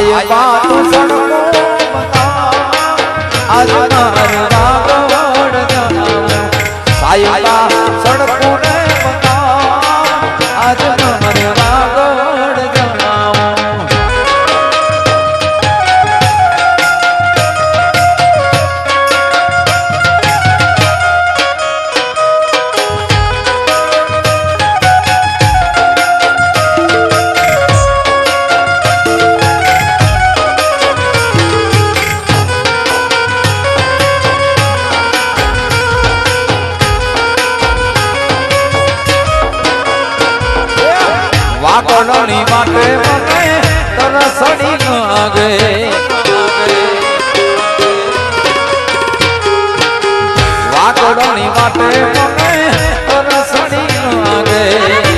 સાય બાપ સડકો આજ મારે વાગોડ જામ સાય બાપ સડકો ને આજ મારે વાગોડ જામ વાકોડની માટે મને તરસડી લાગે વાકોડની માટે મને તરસડી લાગે